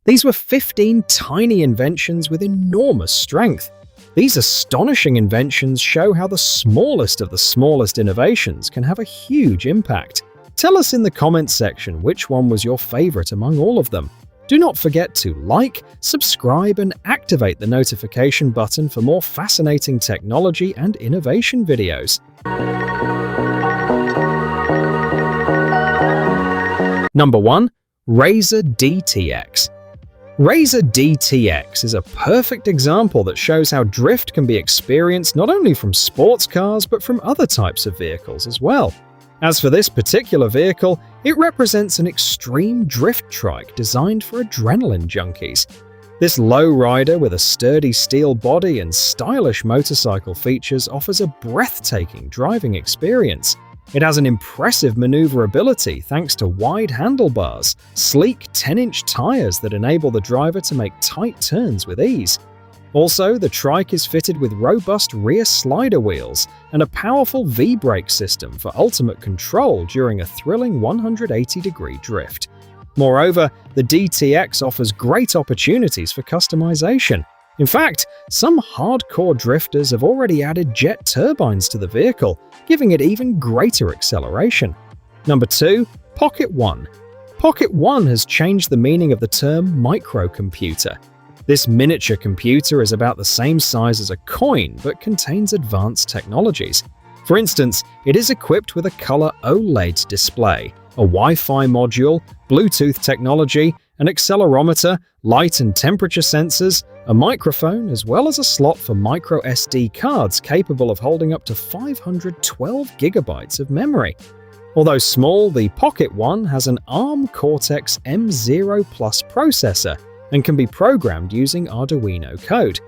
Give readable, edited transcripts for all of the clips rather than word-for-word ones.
These were 15 tiny inventions with enormous strength. These astonishing inventions show how the smallest of the smallest innovations can have a huge impact. Tell us in the comments section which one was your favorite among all of them. Do not forget to like, subscribe, and activate the notification button for more fascinating technology and innovation videos. Number 1. Razor DTX. Razor DTX is a perfect example that shows how drift can be experienced not only from sports cars but from other types of vehicles as well. As for this particular vehicle, it represents an extreme drift trike designed for adrenaline junkies. This low-rider with a sturdy steel body and stylish motorcycle features offers a breathtaking driving experience. It has an impressive maneuverability thanks to wide handlebars, sleek 10-inch tires that enable the driver to make tight turns with ease. Also, the trike is fitted with robust rear slider wheels and a powerful V-brake system for ultimate control during a thrilling 180-degree drift. Moreover, the DTX offers great opportunities for customization. In fact, some hardcore drifters have already added jet turbines to the vehicle, giving it even greater acceleration. Number 2. Pocket One. Pocket One has changed the meaning of the term microcomputer. This miniature computer is about the same size as a coin but contains advanced technologies. For instance, it is equipped with a color OLED display, a Wi-Fi module, Bluetooth technology, an accelerometer, light and temperature sensors, a microphone, as well as a slot for micro SD cards capable of holding up to 512 gigabytes of memory. Although small, the Pocket One has an ARM Cortex M0 Plus processor and can be programmed using Arduino code.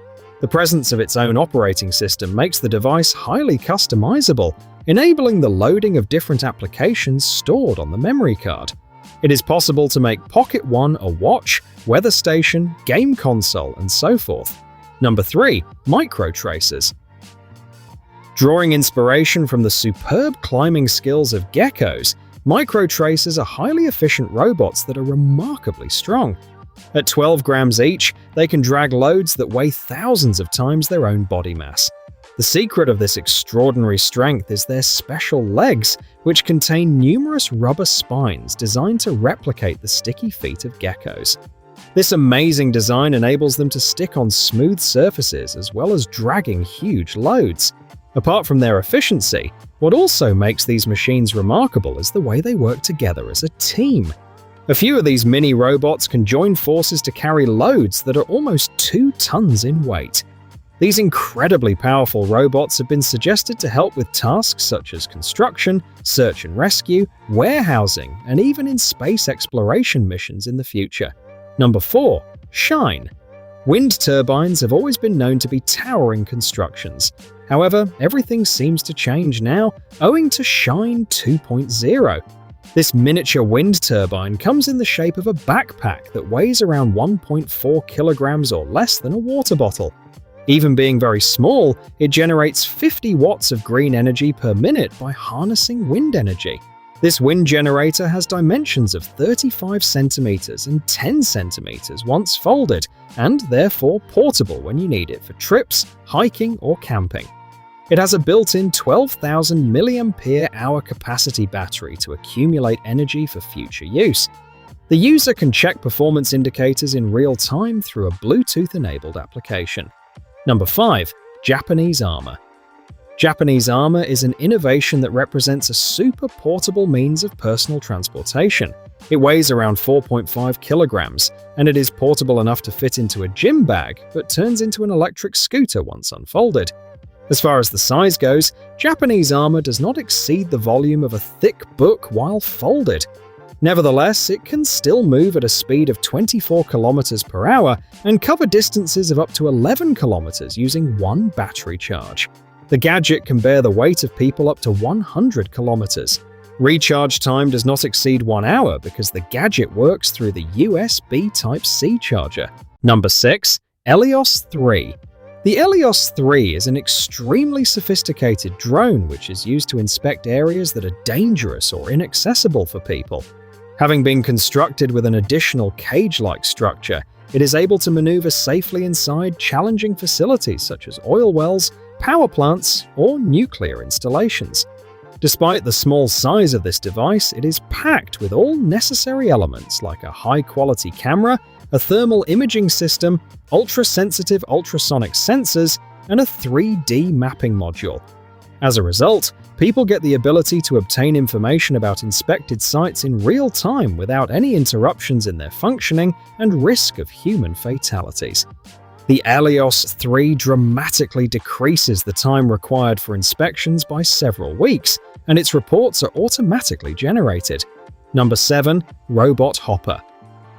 The presence of its own operating system makes the device highly customizable, enabling the loading of different applications stored on the memory card. It is possible to make Pocket One a watch, weather station, game console, and so forth. Number 3. Micro tracers. Drawing inspiration from the superb climbing skills of geckos, micro tracers are highly efficient robots that are remarkably strong. At 12 grams each, they can drag loads that weigh thousands of times their own body mass. The secret of this extraordinary strength is their special legs, which contain numerous rubber spines designed to replicate the sticky feet of geckos. This amazing design enables them to stick on smooth surfaces as well as dragging huge loads. Apart from their efficiency, what also makes these machines remarkable is the way they work together as a team. A few of these mini robots can join forces to carry loads that are almost 2 tons in weight. These incredibly powerful robots have been suggested to help with tasks such as construction, search and rescue, warehousing, and even in space exploration missions in the future. Number 4. Shine. Wind turbines have always been known to be towering constructions. However, everything seems to change now, owing to Shine 2.0. This miniature wind turbine comes in the shape of a backpack that weighs around 1.4 kilograms or less than a water bottle. Even being very small, it generates 50 watts of green energy per minute by harnessing wind energy. This wind generator has dimensions of 35 centimeters and 10 centimeters once folded, and therefore portable when you need it for trips, hiking, or camping. It has a built-in 12,000 mAh capacity battery to accumulate energy for future use. The user can check performance indicators in real time through a Bluetooth-enabled application. Number 5. Japanese armor. Japanese armor is an innovation that represents a super portable means of personal transportation. It weighs around 4.5 kilograms, and it is portable enough to fit into a gym bag, but turns into an electric scooter once unfolded. As far as the size goes, Japanese armor does not exceed the volume of a thick book while folded. Nevertheless, it can still move at a speed of 24 kilometers per hour and cover distances of up to 11 kilometers using one battery charge. The gadget can bear the weight of people up to 100 kilometers. Recharge time does not exceed 1 hour because the gadget works through the USB Type-C charger. Number 6. Helios 3. The Helios 3 is an extremely sophisticated drone which is used to inspect areas that are dangerous or inaccessible for people. Having been constructed with an additional cage-like structure, it is able to maneuver safely inside challenging facilities such as oil wells, power plants, or nuclear installations. Despite the small size of this device, it is packed with all necessary elements like a high-quality camera, a thermal imaging system, ultra-sensitive ultrasonic sensors, and a 3D mapping module. As a result, people get the ability to obtain information about inspected sites in real time without any interruptions in their functioning and risk of human fatalities. The Helios 3 dramatically decreases the time required for inspections by several weeks, and its reports are automatically generated. Number 7. Robot Hopper.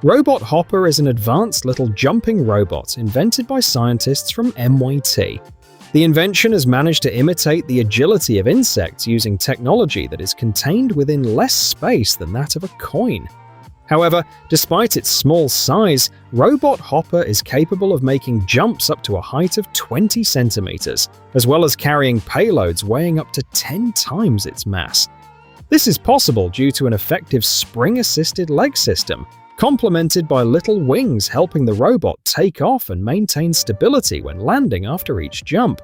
Robot Hopper is an advanced little jumping robot invented by scientists from MIT. The invention has managed to imitate the agility of insects using technology that is contained within less space than that of a coin. However, despite its small size, Robot Hopper is capable of making jumps up to a height of 20 centimeters, as well as carrying payloads weighing up to 10 times its mass. This is possible due to an effective spring-assisted leg system, complemented by little wings helping the robot take off and maintain stability when landing after each jump.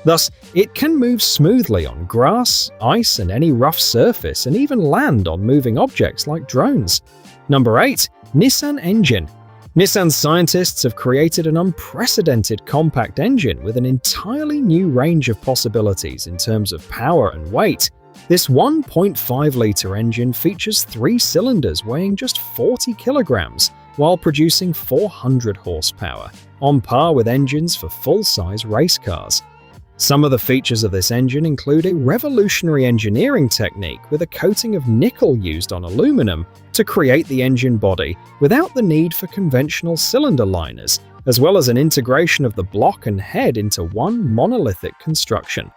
Thus, it can move smoothly on grass, ice, and any rough surface, and even land on moving objects like drones. Number 8. Nissan Engine. Nissan scientists have created an unprecedented compact engine with an entirely new range of possibilities in terms of power and weight. This 1.5-liter engine features 3 cylinders weighing just 40 kilograms, while producing 400 horsepower, on par with engines for full-size race cars. Some of the features of this engine include a revolutionary engineering technique with a coating of nickel used on aluminum to create the engine body without the need for conventional cylinder liners, as well as an integration of the block and head into one monolithic construction.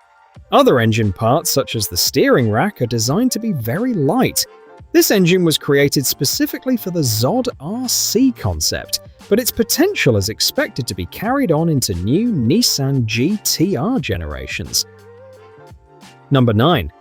Other engine parts, such as the steering rack, are designed to be very light. This engine was created specifically for the Zod RC concept, but its potential is expected to be carried on into new Nissan GT-R generations. Number 9.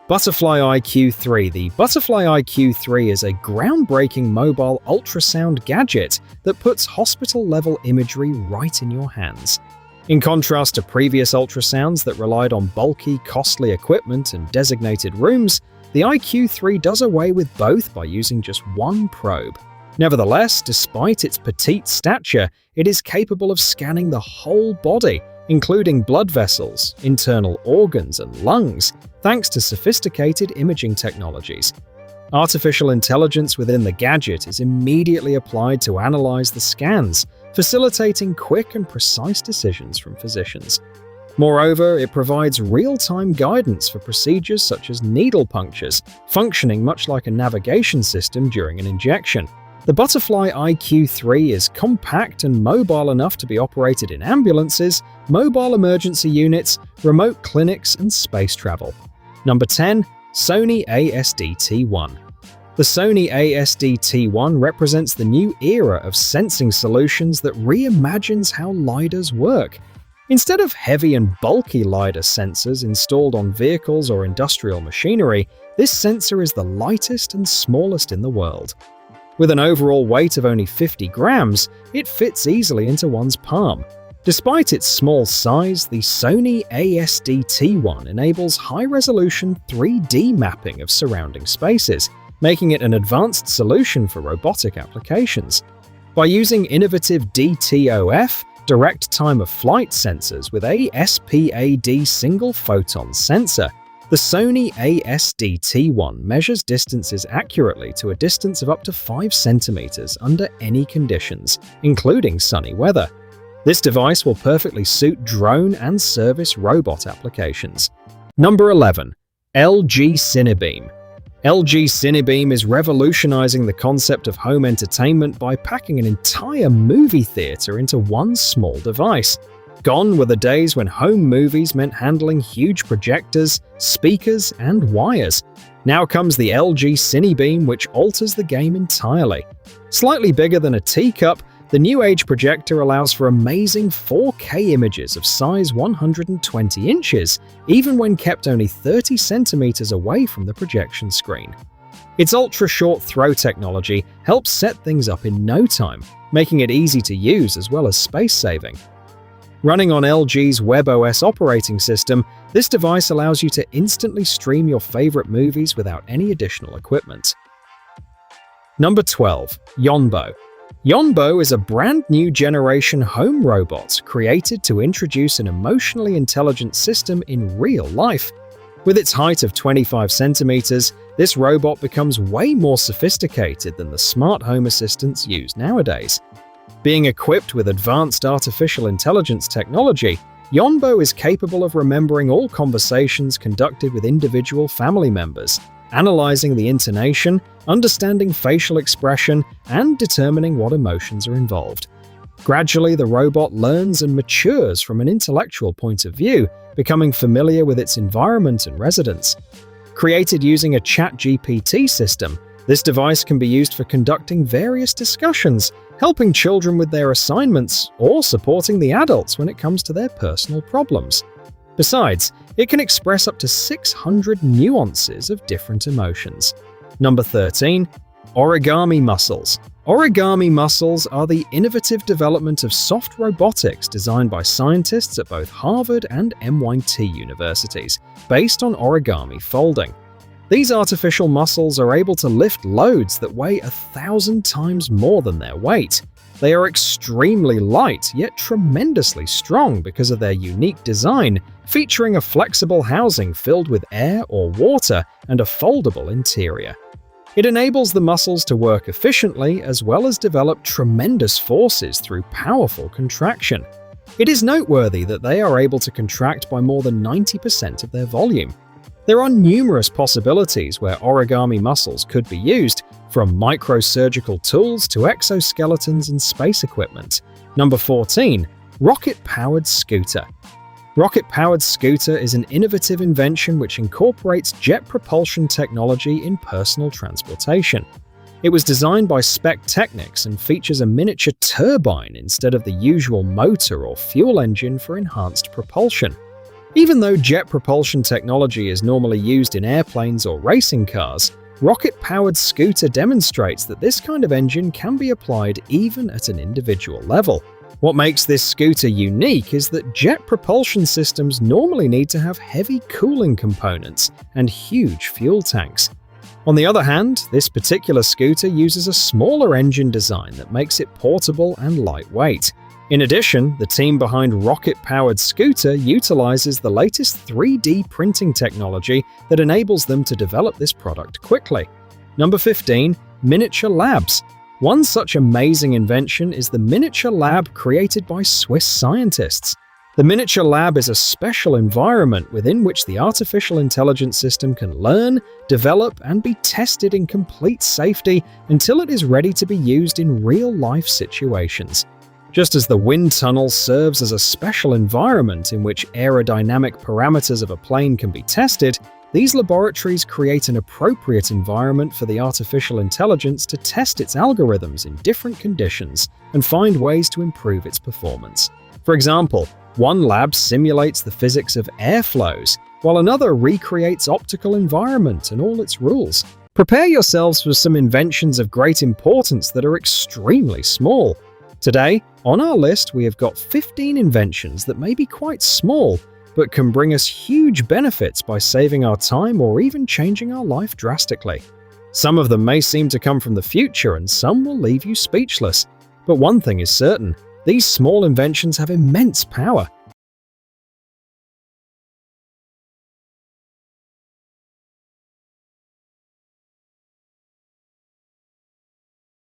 Butterfly iQ3. The Butterfly iQ3 is a groundbreaking mobile ultrasound gadget that puts hospital-level imagery right in your hands. In contrast to previous ultrasounds that relied on bulky, costly equipment and designated rooms, the iQ3 does away with both by using just one probe. Nevertheless, despite its petite stature, it is capable of scanning the whole body, including blood vessels, internal organs, and lungs, thanks to sophisticated imaging technologies. Artificial intelligence within the gadget is immediately applied to analyze the scans, facilitating quick and precise decisions from physicians. Moreover, it provides real-time guidance for procedures such as needle punctures, functioning much like a navigation system during an injection. The Butterfly iQ3 is compact and mobile enough to be operated in ambulances, mobile emergency units, remote clinics, and space travel. Number 10. Sony ASD-T1. The Sony ASD-T1 represents the new era of sensing solutions that reimagines how LiDARs work. Instead of heavy and bulky LiDAR sensors installed on vehicles or industrial machinery, this sensor is the lightest and smallest in the world. With an overall weight of only 50 grams, it fits easily into one's palm. Despite its small size, the Sony ASD-T1 enables high-resolution 3D mapping of surrounding spaces, making it an advanced solution for robotic applications. By using innovative DTOF, direct time-of-flight sensors with a SPAD single-photon sensor, the Sony ASD-T1 measures distances accurately to a distance of up to 5 centimeters under any conditions, including sunny weather. This device will perfectly suit drone and service robot applications. Number 11. LG Cinebeam. LG Cinebeam is revolutionizing the concept of home entertainment by packing an entire movie theater into one small device. Gone were the days when home movies meant handling huge projectors, speakers, and wires. Now comes the LG Cinebeam, which alters the game entirely. Slightly bigger than a teacup, the new age projector allows for amazing 4K images of size 120 inches, even when kept only 30 centimeters away from the projection screen. Its ultra-short throw technology helps set things up in no time, making it easy to use as well as space-saving. Running on LG's WebOS operating system, this device allows you to instantly stream your favorite movies without any additional equipment. Number 12. Yonbo. Yonbo is a brand new generation home robot created to introduce an emotionally intelligent system in real life. With its height of 25 centimeters, this robot becomes way more sophisticated than the smart home assistants used nowadays. Being equipped with advanced artificial intelligence technology, Yonbo is capable of remembering all conversations conducted with individual family members, analyzing the intonation, understanding facial expression, and determining what emotions are involved. Gradually, the robot learns and matures from an intellectual point of view, becoming familiar with its environment and residents. Created using a ChatGPT system, this device can be used for conducting various discussions, helping children with their assignments, or supporting the adults when it comes to their personal problems. Besides, it can express up to 600 nuances of different emotions. Number 13. Origami muscles. Origami muscles are the innovative development of soft robotics designed by scientists at both Harvard and MIT universities, based on origami folding. These artificial muscles are able to lift loads that weigh 1,000 times more than their weight. They are extremely light, yet tremendously strong because of their unique design, featuring a flexible housing filled with air or water and a foldable interior. It enables the muscles to work efficiently as well as develop tremendous forces through powerful contraction. It is noteworthy that they are able to contract by more than 90% of their volume. There are numerous possibilities where origami muscles could be used, from microsurgical tools to exoskeletons and space equipment. Number 14. Rocket-powered scooter. Rocket-powered scooter is an innovative invention which incorporates jet propulsion technology in personal transportation. It was designed by Spec Technics and features a miniature turbine instead of the usual motor or fuel engine for enhanced propulsion. Even though jet propulsion technology is normally used in airplanes or racing cars, rocket-powered scooter demonstrates that this kind of engine can be applied even at an individual level. What makes this scooter unique is that jet propulsion systems normally need to have heavy cooling components and huge fuel tanks. On the other hand, this particular scooter uses a smaller engine design that makes it portable and lightweight. In addition, the team behind Rocket-Powered Scooter utilizes the latest 3D printing technology that enables them to develop this product quickly. Number 15. Miniature Labs. One such amazing invention is the Miniature Lab created by Swiss scientists. The Miniature Lab is a special environment within which the artificial intelligence system can learn, develop, and be tested in complete safety until it is ready to be used in real-life situations. Just as the wind tunnel serves as a special environment in which aerodynamic parameters of a plane can be tested, these laboratories create an appropriate environment for the artificial intelligence to test its algorithms in different conditions and find ways to improve its performance. For example, one lab simulates the physics of airflows, while another recreates optical environment and all its rules. Prepare yourselves for some inventions of great importance that are extremely small. Today, on our list, we have got 15 inventions that may be quite small, but can bring us huge benefits by saving our time or even changing our life drastically. Some of them may seem to come from the future and some will leave you speechless. But one thing is certain, these small inventions have immense power.